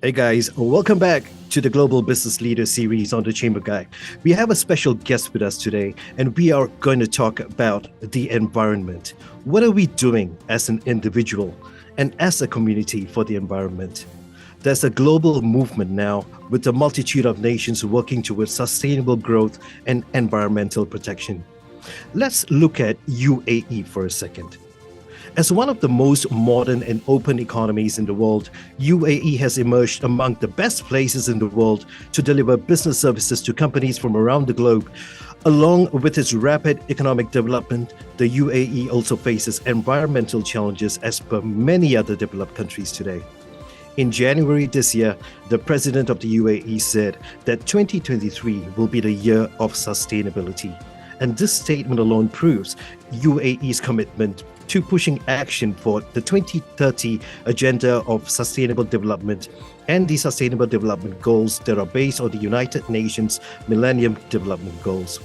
Hey guys, welcome back to the Global Business Leader series on the Chamber Guide. We have a special guest with us today, and we are going to talk about the environment. What are we doing as an individual and as a community for the environment? There's a global movement now with a multitude of nations working towards sustainable growth and environmental protection. Let's look at UAE for a second. As one of the most modern and open economies in the world, UAE has emerged among the best places in the world to deliver business services to companies from around the globe. Along with its rapid economic development, the UAE also faces environmental challenges as per many other developed countries today. In January this year, the president of the UAE said that 2023 will be the year of sustainability. And this statement alone proves UAE's commitment to pushing action for the 2030 Agenda of Sustainable Development and the Sustainable Development Goals that are based on the United Nations Millennium Development Goals.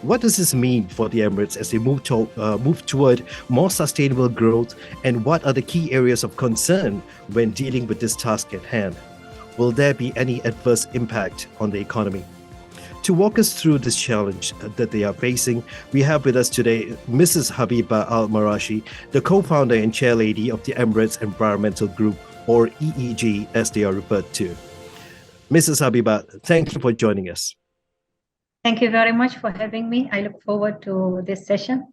What does this mean for the Emirates as they move toward more sustainable growth, and what are the key areas of concern when dealing with this task at hand? Will there be any adverse impact on the economy? To walk us through this challenge that they are facing, we have with us today Mrs. Habiba Al-Marashi, the co-founder and chairlady of the Emirates Environmental Group, or EEG as they are referred to. Mrs. Habiba, thank you for joining us. Thank you very much for having me. I look forward to this session.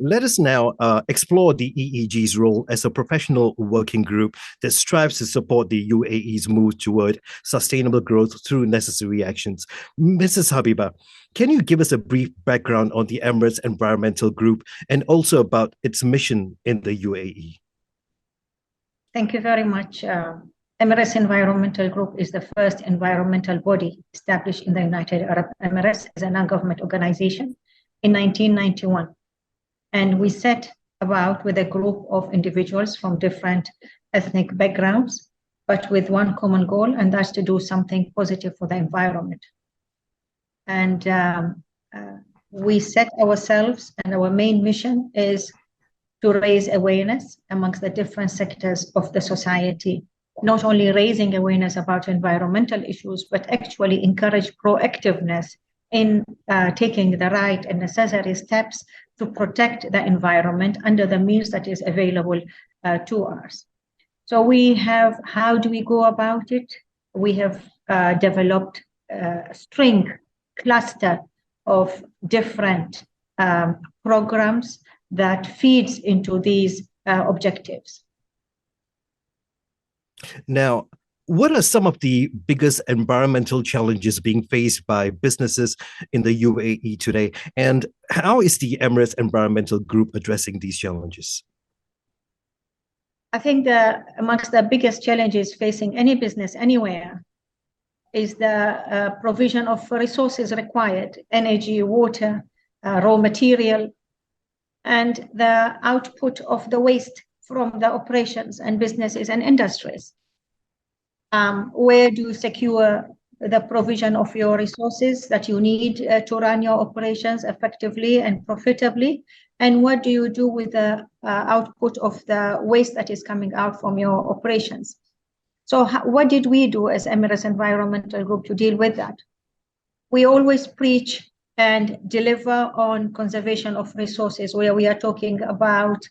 Let us now explore the EEG's role as a professional working group that strives to support the UAE's move toward sustainable growth through necessary actions. Mrs. Habiba, can you give us a brief background on the Emirates Environmental Group and also about its mission in the UAE? Thank you very much. Emirates Environmental Group is the first environmental body established in the United Arab Emirates as a non-government organization in 1991. And we set about with a group of individuals from different ethnic backgrounds, but with one common goal, and that's to do something positive for the environment. And we set ourselves, and our main mission is to raise awareness amongst the different sectors of the society, not only raising awareness about environmental issues, but actually encourage proactiveness in taking the right and necessary steps to protect the environment under the means that is available to us. So we have, how do we go about it? We have developed a cluster of different programs that feeds into these objectives. Now, what are some of the biggest environmental challenges being faced by businesses in the UAE today? And how is the Emirates Environmental Group addressing these challenges? I think amongst the biggest challenges facing any business anywhere is the provision of resources required: energy, water, raw material, and the output of the waste from the operations and businesses and industries. Where do you secure the provision of your resources that you need to run your operations effectively and profitably? And what do you do with the output of the waste that is coming out from your operations? So what did we do as Emirates Environmental Group to deal with that? We always preach and deliver on conservation of resources, where we are talking about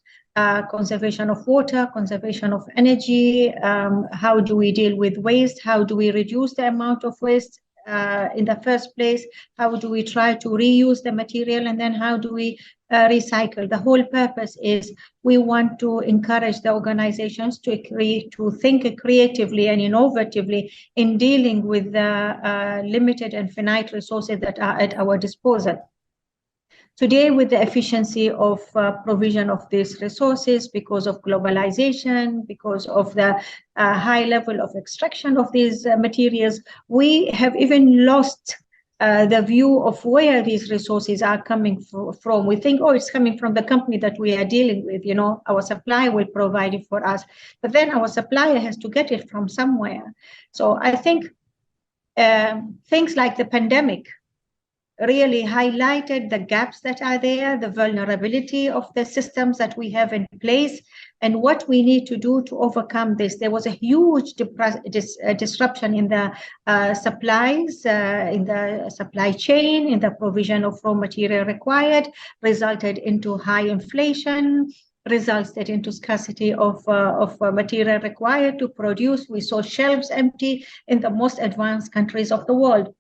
conservation of water, conservation of energy, how do we deal with waste, how do we reduce the amount of waste in the first place, how do we try to reuse the material, and then how do we recycle. The whole purpose is we want to encourage the organizations to think creatively and innovatively in dealing with the limited and finite resources that are at our disposal. Today, with the efficiency of provision of these resources, because of globalization, because of the high level of extraction of these materials, we have even lost the view of where these resources are coming from. We think, oh, it's coming from the company that we are dealing with, our supplier will provide it for us. But then our supplier has to get it from somewhere. So I think things like the pandemic really highlighted the gaps that are there, the vulnerability of the systems that we have in place, and what we need to do to overcome this. There was a huge disruption in the supplies, in the supply chain, in the provision of raw material required, resulted into high inflation, resulted into scarcity of material required to produce. We saw shelves empty in the most advanced countries of the world.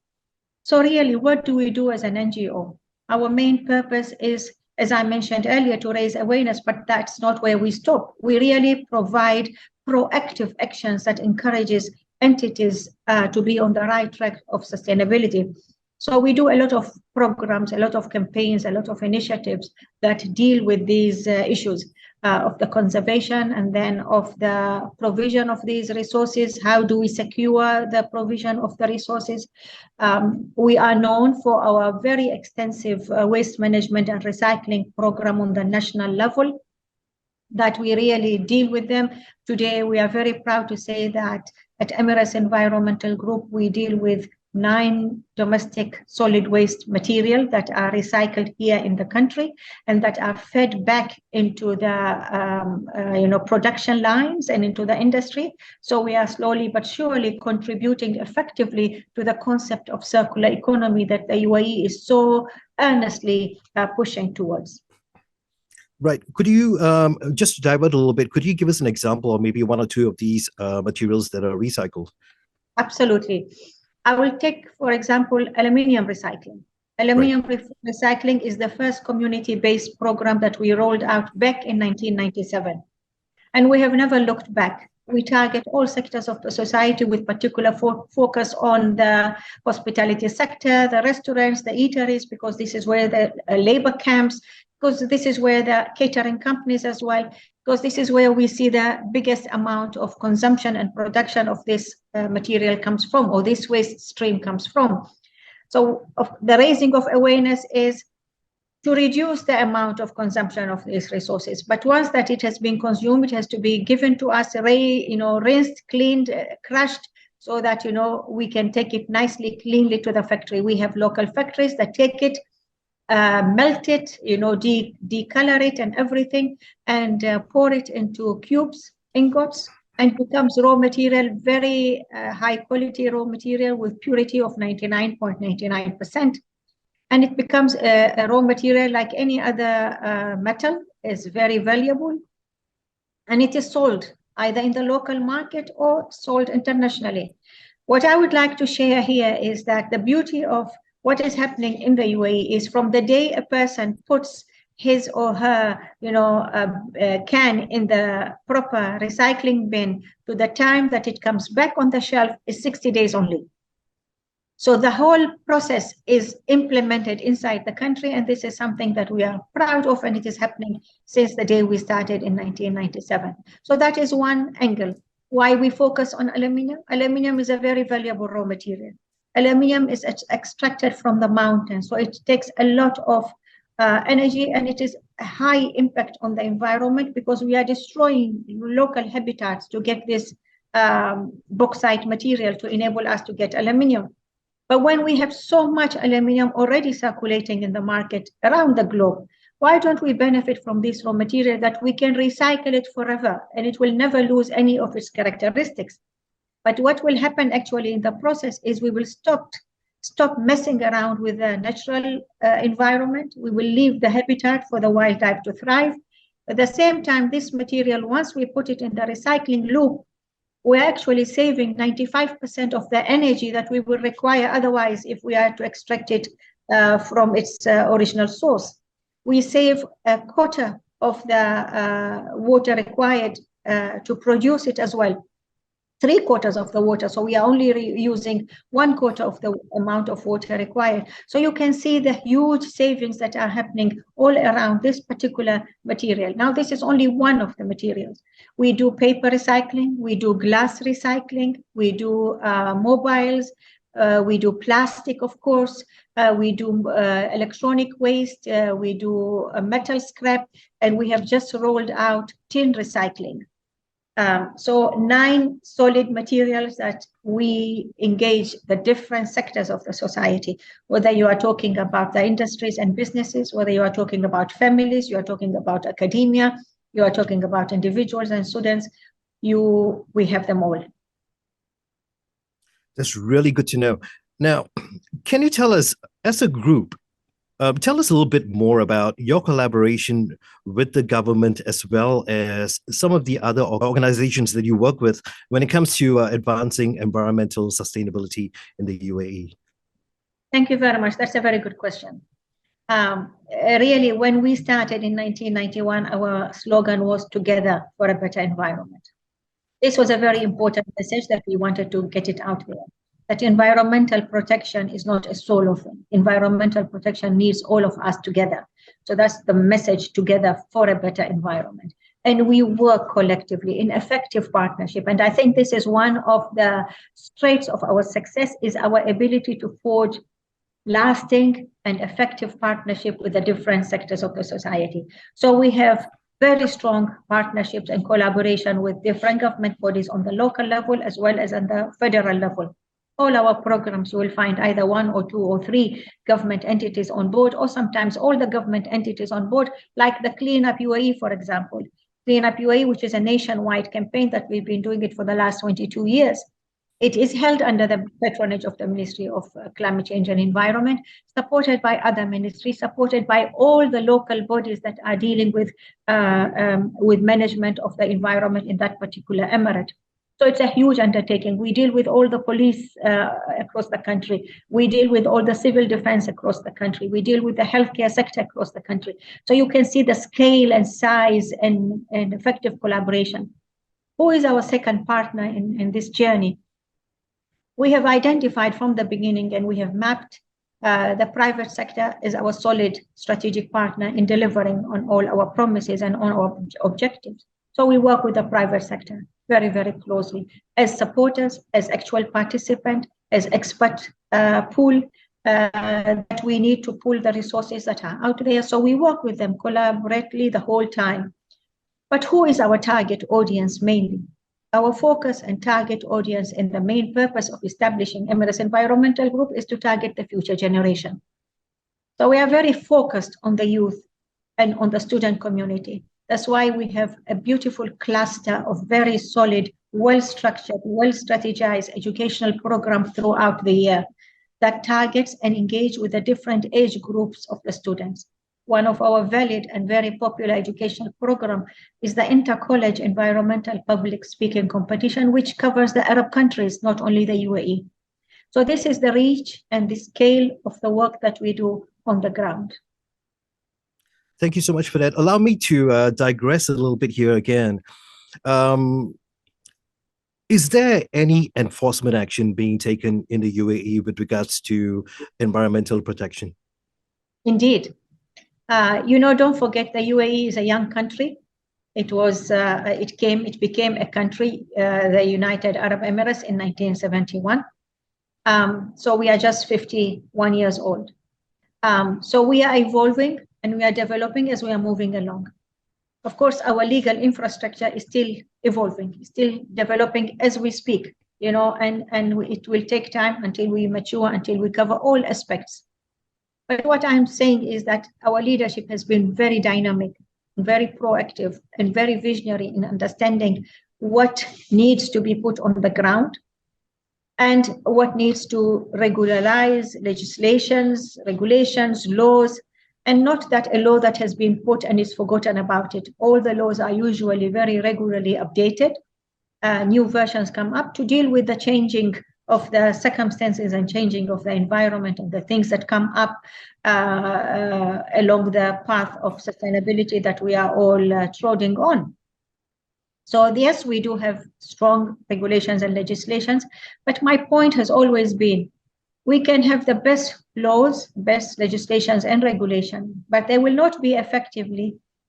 So really, what do we do as an NGO? Our main purpose is, as I mentioned earlier, to raise awareness, but that's not where we stop. We really provide proactive actions that encourages entities to be on the right track of sustainability. So we do a lot of programs, a lot of campaigns, a lot of initiatives that deal with these issues of the conservation and then of the provision of these resources. How do we secure the provision of the resources? We are known for our very extensive waste management and recycling program on the national level, that we really deal with them. Today, we are very proud to say that at Emirates Environmental Group, we deal with 9 domestic solid waste material that are recycled here in the country and that are fed back into the production lines and into the industry. So we are slowly but surely contributing effectively to the concept of circular economy that the UAE is so earnestly pushing towards. Right. Could you, just to divert a little bit, could you give us an example or maybe 1 or 2 of these materials that are recycled? Absolutely. I will take, for example, aluminium recycling. Aluminium recycling is the first community-based program that we rolled out back in 1997. And we have never looked back. We target all sectors of the society with particular focus on the hospitality sector, the restaurants, the eateries, because this is where the labor camps, because this is where the catering companies as well, because this is where we see the biggest amount of consumption and production of this material comes from, or this waste stream comes from. So the raising of awareness is to reduce the amount of consumption of these resources. But once that it has been consumed, it has to be given to us, rinsed, cleaned, crushed, so that, we can take it nicely, cleanly to the factory. We have local factories that take it, melt it, decolor it and everything, and pour it into cubes, ingots, and becomes raw material, very high quality raw material with purity of 99.99%. And it becomes a raw material like any other metal, is very valuable. And it is sold either in the local market or sold internationally. What I would like to share here is that the beauty of what is happening in the UAE is from the day a person puts his or her, can in the proper recycling bin to the time that it comes back on the shelf is 60 days only. So the whole process is implemented inside the country, and this is something that we are proud of, and it is happening since the day we started in 1997. So that is one angle. Why we focus on aluminium? Aluminium is a very valuable raw material. Aluminium is extracted from the mountains, so it takes a lot of energy, and it is a high impact on the environment because we are destroying local habitats to get this bauxite material to enable us to get aluminium. But when we have so much aluminium already circulating in the market around the globe, why don't we benefit from this raw material that we can recycle it forever and it will never lose any of its characteristics? But what will happen actually in the process is we will stop messing around with the natural environment. We will leave the habitat for the wildlife to thrive. At the same time, this material, once we put it in the recycling loop, we're actually saving 95% of the energy that we would require otherwise if we are to extract it from its original source. We save a quarter of the water required to produce it as well. 3/4 of the water. So we are only using 1/4 of the amount of water required. So you can see the huge savings that are happening all around this particular material. Now, this is only one of the materials. We do paper recycling, we do glass recycling, we do mobiles, we do plastic, of course, we do electronic waste, we do metal scrap, and we have just rolled out tin recycling. So 9 solid materials that we engage the different sectors of the society, whether you are talking about the industries and businesses, whether you are talking about families, you are talking about academia, you are talking about individuals and students, we have them all. That's really good to know. Now, can you tell us, as a group, tell us a little bit more about your collaboration with the government as well as some of the other organizations that you work with when it comes to advancing environmental sustainability in the UAE. Thank you very much. That's a very good question. Really, when we started in 1991, our slogan was "Together for a Better Environment." This was a very important message that we wanted to get it out there. That environmental protection is not a solo thing. Environmental protection needs all of us together. So that's the message, together for a better environment. And we work collectively in effective partnership. And I think this is one of the traits of our success, is our ability to forge lasting and effective partnership with the different sectors of the society. So we have very strong partnerships and collaboration with different government bodies on the local level as well as on the federal level. All our programs, you will find either 1 or 2 or 3 government entities on board, or sometimes all the government entities on board, like the Clean Up UAE, for example. Clean Up UAE, which is a nationwide campaign that we've been doing it for the last 22 years. It is held under the patronage of the Ministry of Climate Change and Environment, supported by other ministries, supported by all the local bodies that are dealing with management of the environment in that particular emirate. So it's a huge undertaking. We deal with all the police across the country. We deal with all the civil defense across the country. We deal with the healthcare sector across the country. So you can see the scale and size and effective collaboration. Who is our second partner in this journey? We have identified from the beginning, and we have mapped the private sector as our solid strategic partner in delivering on all our promises and on our objectives. So we work with the private sector very, very closely as supporters, as actual participant, as expert pool that we need to pull the resources that are out there. So we work with them collaboratively the whole time. But who is our target audience mainly? Our focus and target audience and the main purpose of establishing Emirates Environmental Group is to target the future generation. So we are very focused on the youth and on the student community. That's why we have a beautiful cluster of very solid, well-structured, well-strategized educational programs throughout the year that targets and engage with the different age groups of the students. One of our valid and very popular educational program is the Inter-College Environmental Public Speaking Competition, which covers the Arab countries, not only the UAE. So this is the reach and the scale of the work that we do on the ground. Thank you so much for that. Allow me to digress a little bit here again. Is there any enforcement action being taken in the UAE with regards to environmental protection? Indeed. Don't forget the UAE is a young country. It became a country, the United Arab Emirates, in 1971. So we are just 51 years old. So we are evolving and we are developing as we are moving along. Of course, our legal infrastructure is still evolving, still developing as we speak, and it will take time until we mature, until we cover all aspects. But what I'm saying is that our leadership has been very dynamic, very proactive, and very visionary in understanding what needs to be put on the ground and what needs to regularize legislations, regulations, laws, and not that a law that has been put and is forgotten about it. All the laws are usually very regularly updated. New versions come up to deal with the changing of the circumstances and changing of the environment and the things that come up along the path of sustainability that we are all trotting on. So yes, we do have strong regulations and legislations, but my point has always been, we can have the best laws, best legislations and regulation, but they will not be effective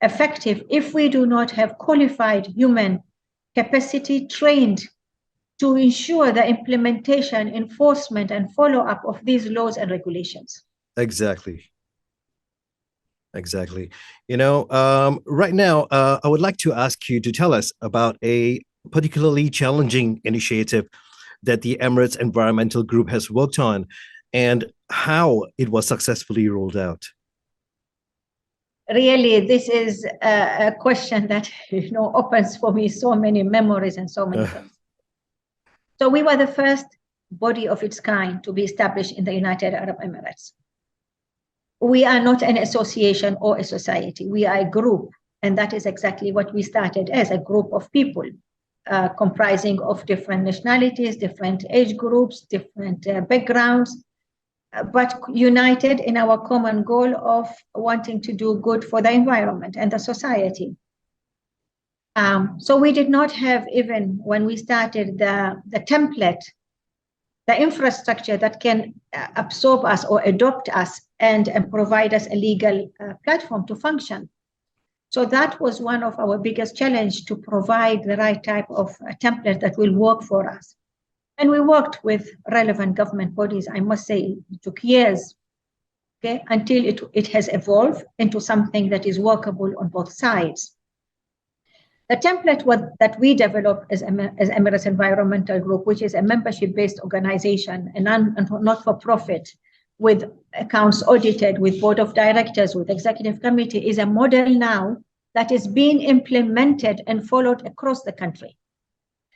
if we do not have qualified human capacity trained to ensure the implementation, enforcement, and follow-up of these laws and regulations. Exactly. Exactly. Right now, I would like to ask you to tell us about a particularly challenging initiative that the Emirates Environmental Group has worked on and how it was successfully rolled out. Really, this is a question that opens for me so many memories and so many things. So we were the first body of its kind to be established in the United Arab Emirates. We are not an association or a society. We are a group, and that is exactly what we started as, a group of people comprising of different nationalities, different age groups, different backgrounds, but united in our common goal of wanting to do good for the environment and the society. So we did not have, even when we started, the template, the infrastructure that can absorb us or adopt us and provide us a legal platform to function. So that was one of our biggest challenge, to provide the right type of template that will work for us. And we worked with relevant government bodies. I must say it took years, okay, until it has evolved into something that is workable on both sides. The template that we developed as Emirates Environmental Group, which is a membership-based organization, a not-for-profit, with accounts audited, with board of directors, with executive committee, is a model now that is being implemented and followed across the country.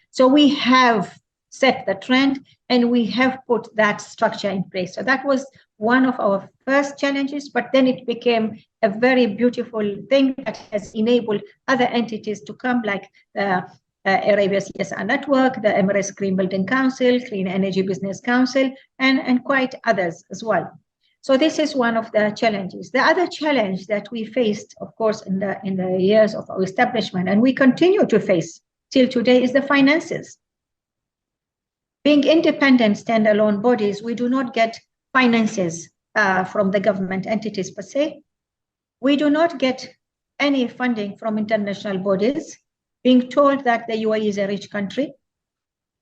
So we have set the trend and we have put that structure in place. So that was one of our first challenges, but then it became a very beautiful thing that has enabled other entities to come, like the Arabia CSR Network, the Emirates Green Building Council, Clean Energy Business Council, and quite others as well. So this is one of the challenges. The other challenge that we faced, of course, in the years of our establishment, and we continue to face till today, is the finances. Being independent, standalone bodies, we do not get finances from the government entities per se. We do not get any funding from international bodies, being told that the UAE is a rich country.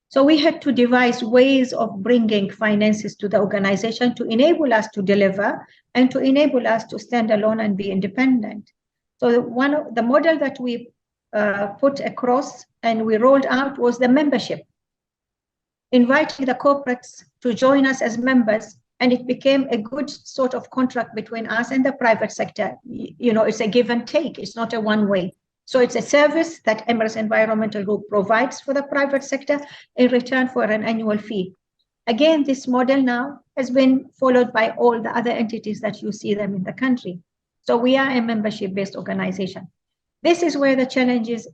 So we had to devise ways of bringing finances to the organization to enable us to deliver and to enable us to stand alone and be independent. So one of the model that we put across and we rolled out was the membership, inviting the corporates to join us as members, and it became a good sort of contract between us and the private sector. It's a give and take, it's not a one-way. So it's a service that Emirates Environmental Group provides for the private sector in return for an annual fee. Again, this model now has been followed by all the other entities that you see them in the country. So we are a membership-based organization. This is where the challenges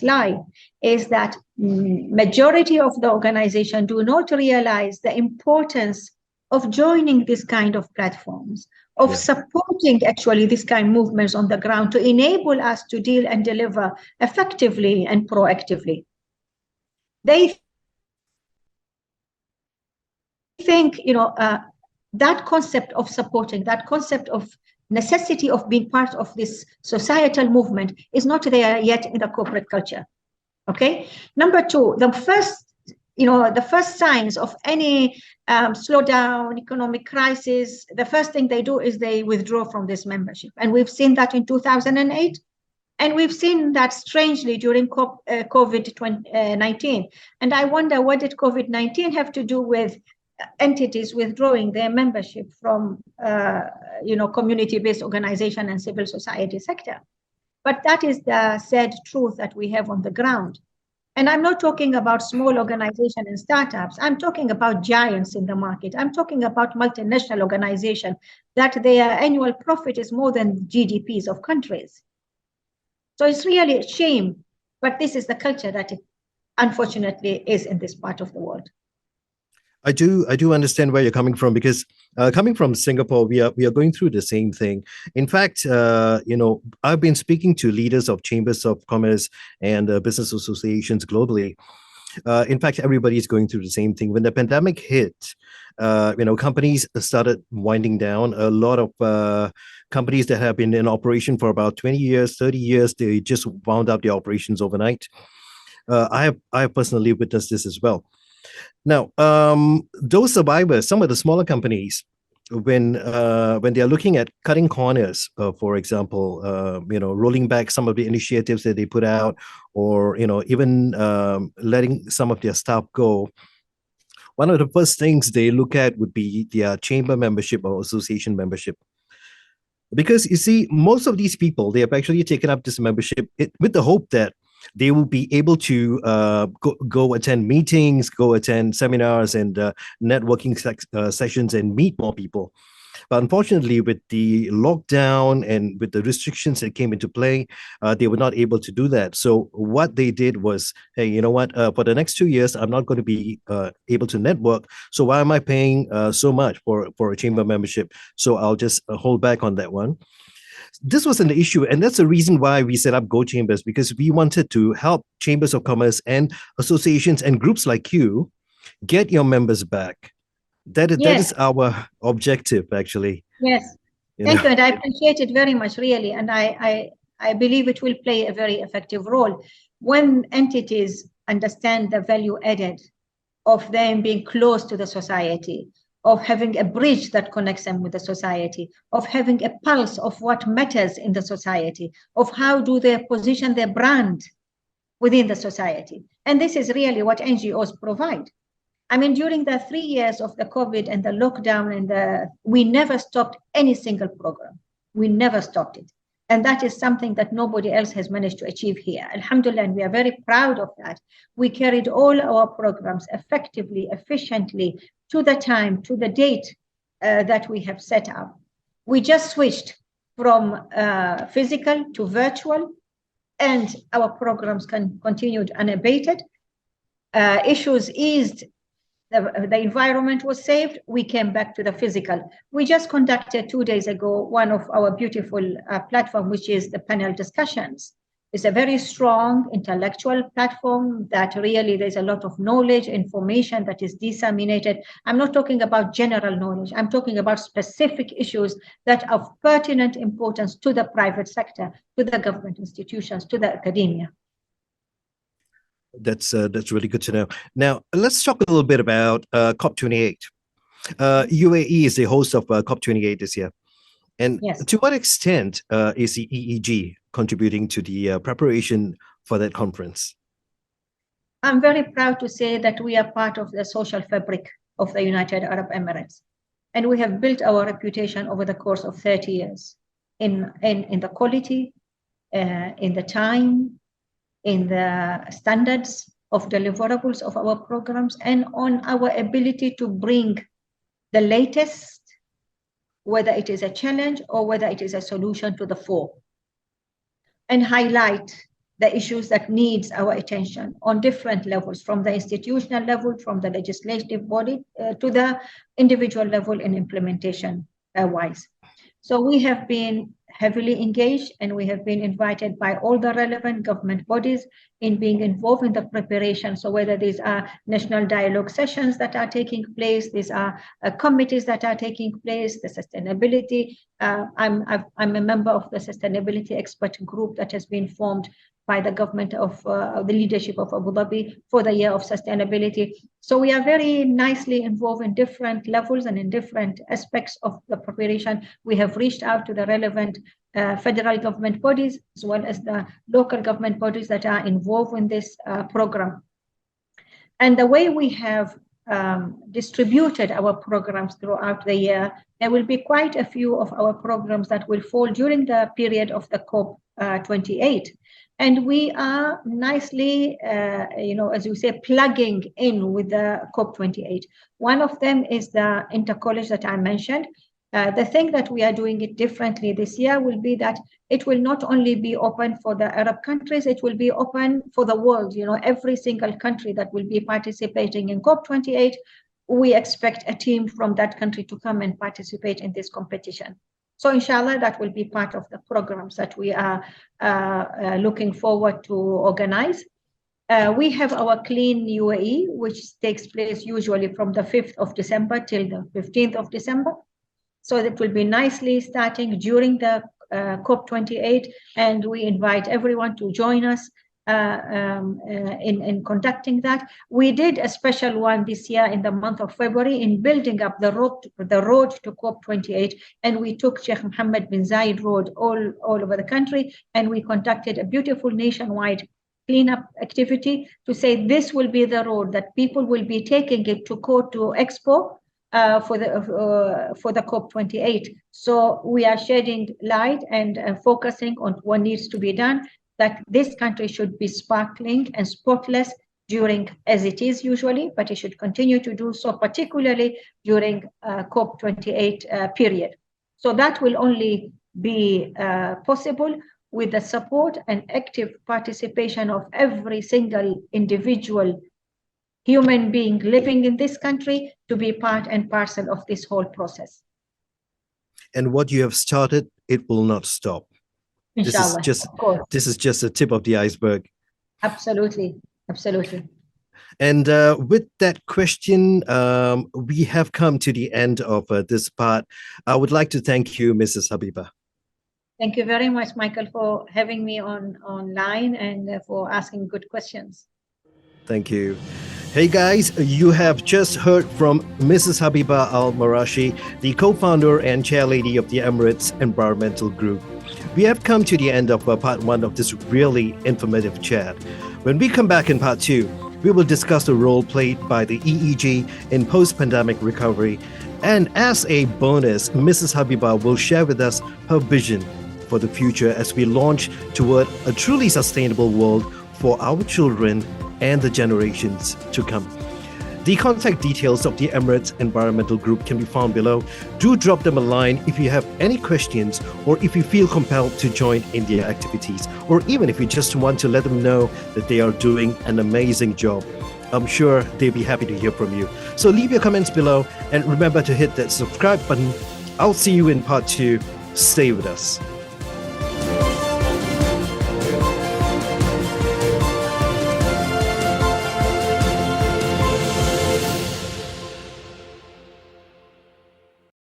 lie, is that majority of the organization do not realize the importance of joining this kind of platforms, of supporting actually this kind of movements on the ground to enable us to deal and deliver effectively and proactively. They think, that concept of supporting, that concept of necessity of being part of this societal movement is not there yet in the corporate culture. Okay. Number two, the first signs of any slowdown, economic crisis, the first thing they do is they withdraw from this membership. And we've seen that in 2008. And we've seen that strangely during COVID-19. And I wonder, what did COVID-19 have to do with entities withdrawing their membership from community-based organization and civil society sector? But that is the sad truth that we have on the ground. And I'm not talking about small organizations and startups. I'm talking about giants in the market. I'm talking about multinational organizations that their annual profit is more than GDPs of countries. So it's really a shame, but this is the culture that it unfortunately is in this part of the world. I do understand where you're coming from, because coming from Singapore, we are going through the same thing. In fact, I've been speaking to leaders of chambers of commerce and business associations globally. In fact, everybody's going through the same thing. When the pandemic hit, companies started winding down. A lot of companies that have been in operation for about 20 years, 30 years, they just wound up their operations overnight. I have personally witnessed this as well. Now, those survivors, some of the smaller companies, when they are looking at cutting corners, for example, rolling back some of the initiatives that they put out, or even letting some of their staff go, one of the first things they look at would be their chamber membership or association membership. Because you see, most of these people, they have actually taken up this membership with the hope that they will be able to go attend meetings, go attend seminars and networking sessions and meet more people. But unfortunately, with the lockdown and with the restrictions that came into play, they were not able to do that. So what they did was, hey, you know what? For the next 2 years, I'm not going to be able to network. So why am I paying so much for a chamber membership? So I'll just hold back on that one. This was an issue, and that's the reason why we set up Gochambers, because we wanted to help chambers of commerce and associations and groups like you get your members back. That Yes, is our objective, actually. yes. You Thank know, you, and I appreciate it very much, really. And I believe it will play a very effective role when entities understand the value added of them being close to the society, of having a bridge that connects them with the society, of having a pulse of what matters in the society, of how do they position their brand within the society. And this is really what NGOs provide. I mean, during the 3 years of the COVID and the lockdown, we never stopped any single program. We never stopped it. And that is something that nobody else has managed to achieve here. Alhamdulillah, and we are very proud of that. We carried all our programs effectively, efficiently, to the time, to the date that we have set up. We just switched from physical to virtual, and our programs continued unabated. Issues eased. The environment was saved. We came back to the physical. We just conducted 2 days ago one of our beautiful platform, which is the panel discussions. It's a very strong intellectual platform that really there's a lot of knowledge, information that is disseminated. I'm not talking about general knowledge. I'm talking about specific issues that are of pertinent importance to the private sector, to the government institutions, to the academia. that's really good to know. Now, let's talk a little bit about COP28. UAE is the host of COP28 this year. And Yes. to what extent is the EEG contributing to the preparation for that conference? I'm very proud to say that we are part of the social fabric of the United Arab Emirates. And we have built our reputation over the course of 30 years in the quality, in the time, in the standards of deliverables of our programs, and on our ability to bring the latest, whether it is a challenge or whether it is a solution, to the fore, and highlight the issues that needs our attention on different levels, from the institutional level, from the legislative body, to the individual level in implementation wise. So we have been heavily engaged, and we have been invited by all the relevant government bodies in being involved in the preparation. So whether these are national dialogue sessions that are taking place, these are committees that are taking place, the sustainability. I'm a member of the sustainability expert group that has been formed by the government of the leadership of Abu Dhabi for the year of sustainability. So we are very nicely involved in different levels and in different aspects of the preparation. We have reached out to the relevant federal government bodies, as well as the local government bodies that are involved in this program. And the way we have distributed our programs throughout the year, there will be quite a few of our programs that will fall during the period of the COP28. And we are nicely, as you say, plugging in with the COP28. One of them is the intercollege that I mentioned. The thing that we are doing it differently this year will be that it will not only be open for the Arab countries, it will be open for the world. Every single country that will be participating in COP28 we expect a team from that country to come and participate in this competition. So inshallah, that will be part of the programs that we are looking forward to organize. We have our Clean UAE, which takes place usually from the 5th of December till the 15th of December. So that will be nicely starting during the COP28, and we invite everyone to join us in conducting that. We did a special one this year in the month of February in building up the road to COP28, and we took Sheikh Mohammed bin Zayed Road all over the country, and we conducted a beautiful nationwide cleanup activity to say this will be the road that people will be taking it to Expo for the COP28. So we are shedding light and focusing on what needs to be done, that this country should be sparkling and spotless during, as it is usually, but it should continue to do so, particularly during COP28 period. So that will only be possible with the support and active participation of every single individual human being living in this country to be part and parcel of this whole process. And what you have started, it will not stop. Inshallah, this is just the tip of the iceberg. Absolutely, absolutely. And with that question, we have come to the end of this part. I would like to thank you, Mrs. Habiba. Thank you very much, Michael, for having me online and for asking good questions. Thank you. Hey guys, you have just heard from Mrs. Habiba Al-Marashi, the co-founder and chairlady of the Emirates Environmental Group. We have come to the end of part one of this really informative chat. When we come back in part two, we will discuss the role played by the EEG in post-pandemic recovery. And as a bonus, Mrs. Habiba will share with us her vision for the future as we launch toward a truly sustainable world for our children and the generations to come. The contact details of the Emirates Environmental Group can be found below. Do drop them a line if you have any questions, or if you feel compelled to join in their activities, or even if you just want to let them know that they are doing an amazing job. I'm sure they'll be happy to hear from you. So leave your comments below and remember to hit that subscribe button. I'll see you in part two. Stay with us.